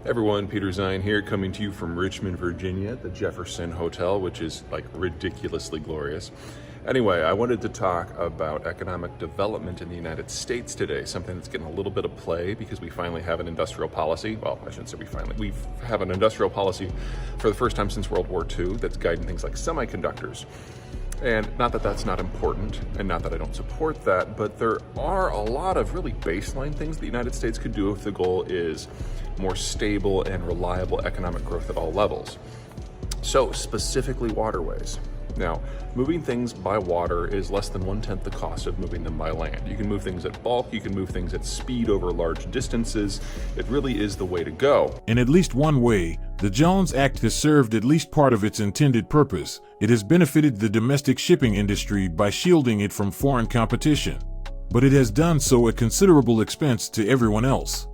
Everyone, Peter Zeihan here, coming to you from Richmond, Virginia, at the Jefferson Hotel, which is like ridiculously glorious. Anyway, I wanted to talk about economic development in the United States today, something that's getting a little bit of play because we finally have an industrial policy. Well, I shouldn't say we have an industrial policy for the first time since World War II that's guiding things like semiconductors. And not that that's not important, and not that I don't support that, but there are a lot of really baseline things the United States could do if the goal is more stable and reliable economic growth at all levels. So specifically waterways. Now, moving things by water is less than 1/10 the cost of moving them by land. You can move things at bulk, you can move things at speed over large distances. It really is the way to go. In at least one way, the Jones Act has served at least part of its intended purpose. It has benefited the domestic shipping industry by shielding it from foreign competition. But it has done so at considerable expense to everyone else.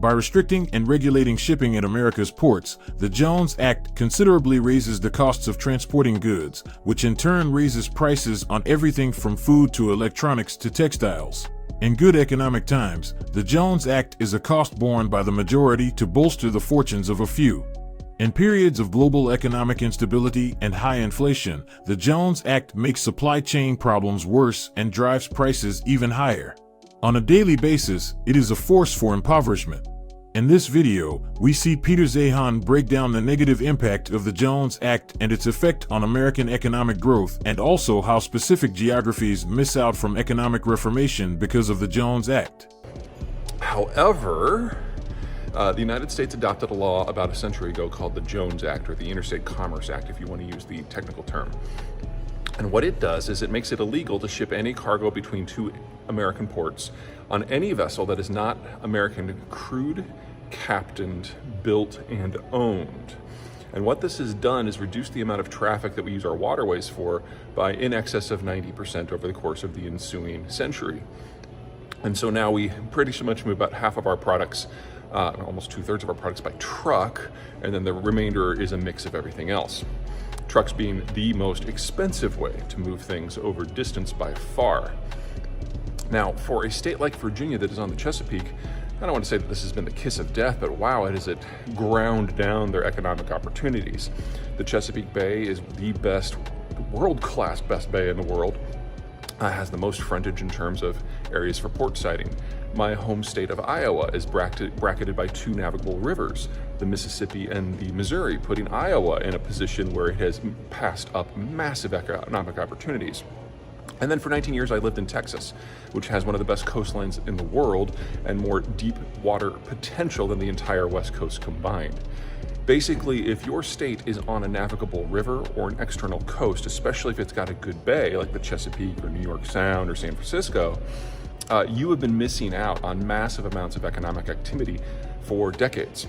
By restricting and regulating shipping at America's ports, the Jones Act considerably raises the costs of transporting goods, which in turn raises prices on everything from food to electronics to textiles. In good economic times, the Jones Act is a cost borne by the majority to bolster the fortunes of a few. In periods of global economic instability and high inflation, the Jones Act makes supply chain problems worse and drives prices even higher. On a daily basis, it is a force for impoverishment. In this video, we see Peter Zeihan break down the negative impact of the Jones Act and its effect on American economic growth, and also how specific geographies miss out from economic reformation because of the Jones Act. However, the United States adopted a law about a century ago called the Jones Act, or the Interstate Commerce Act, if you want to use the technical term. And what it does is it makes it illegal to ship any cargo between two American ports on any vessel that is not American crewed, captained, built, and owned. And what this has done is reduce the amount of traffic that we use our waterways for by in excess of 90% over the course of the ensuing century. And so now we pretty much move about half of our products, almost 2/3 of our products by truck, and then the remainder is a mix of everything else. Trucks being the most expensive way to move things over distance by far. Now, for a state like Virginia that is on the Chesapeake, I don't want to say that this has been the kiss of death, but wow, has it ground down their economic opportunities. The Chesapeake Bay is the best, world-class best bay in the world. Has the most frontage in terms of areas for port siting. My home state of Iowa is bracketed by two navigable rivers, the Mississippi and the Missouri, putting Iowa in a position where it has passed up massive economic opportunities. And then for 19 years, I lived in Texas, which has one of the best coastlines in the world and more deep water potential than the entire West Coast combined. Basically, if your state is on a navigable river or an external coast, especially if it's got a good bay like the Chesapeake or New York Sound or San Francisco, you have been missing out on massive amounts of economic activity for decades.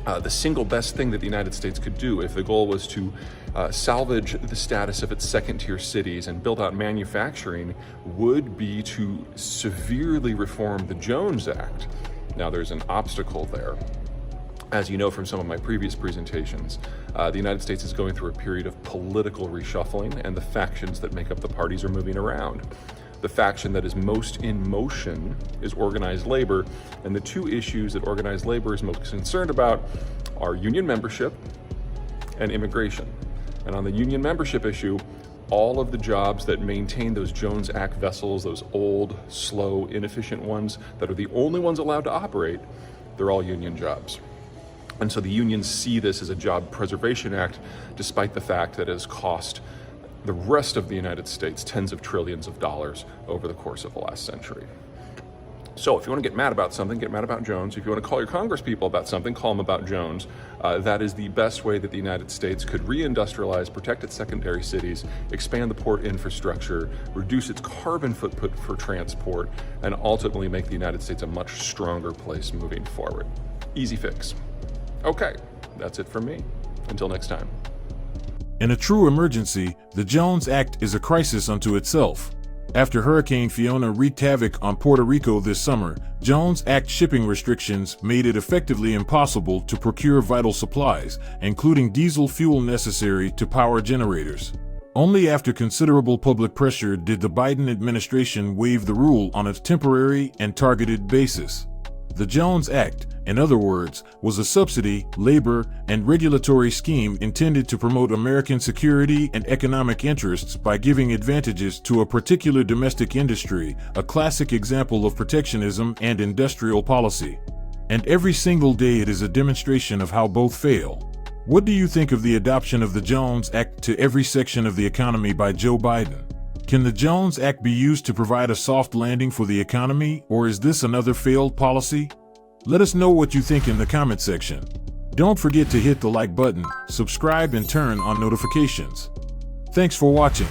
The single best thing that the United States could do if the goal was to salvage the status of its second-tier cities and build out manufacturing would be to severely reform the Jones Act. Now, there's an obstacle there. As you know from some of my previous presentations, the United States is going through a period of political reshuffling, and the factions that make up the parties are moving around. The faction that is most in motion is organized labor, and the two issues that organized labor is most concerned about are union membership and immigration. And on the union membership issue, all of the jobs that maintain those Jones Act vessels, those old, slow, inefficient ones that are the only ones allowed to operate, they're all union jobs. And so the unions see this as a job preservation act, despite the fact that it has cost the rest of the United States tens of trillions of dollars over the course of the last century. So if you want to get mad about something, get mad about Jones. If you want to call your congresspeople about something, call them about Jones. That is the best way that the United States could reindustrialize, protect its secondary cities, expand the port infrastructure, reduce its carbon footprint for transport, and ultimately make the United States a much stronger place moving forward. Easy fix. Okay, that's it from me. Until next time. In a true emergency, the Jones Act is a crisis unto itself. After Hurricane Fiona wreaked havoc on Puerto Rico this summer, Jones Act shipping restrictions made it effectively impossible to procure vital supplies, including diesel fuel necessary to power generators. Only after considerable public pressure did the Biden administration waive the rule on a temporary and targeted basis. The Jones Act, In other words, was a subsidy, labor, and regulatory scheme intended to promote American security and economic interests by giving advantages to a particular domestic industry, a classic example of protectionism and industrial policy. And every single day it is a demonstration of how both fail. What do you think of the adoption of the Jones Act to every section of the economy by Joe Biden? Can the Jones Act be used to provide a soft landing for the economy, or is this another failed policy? Let us know what you think in the comment section. Don't forget to hit the like button, subscribe, and turn on notifications. Thanks for watching.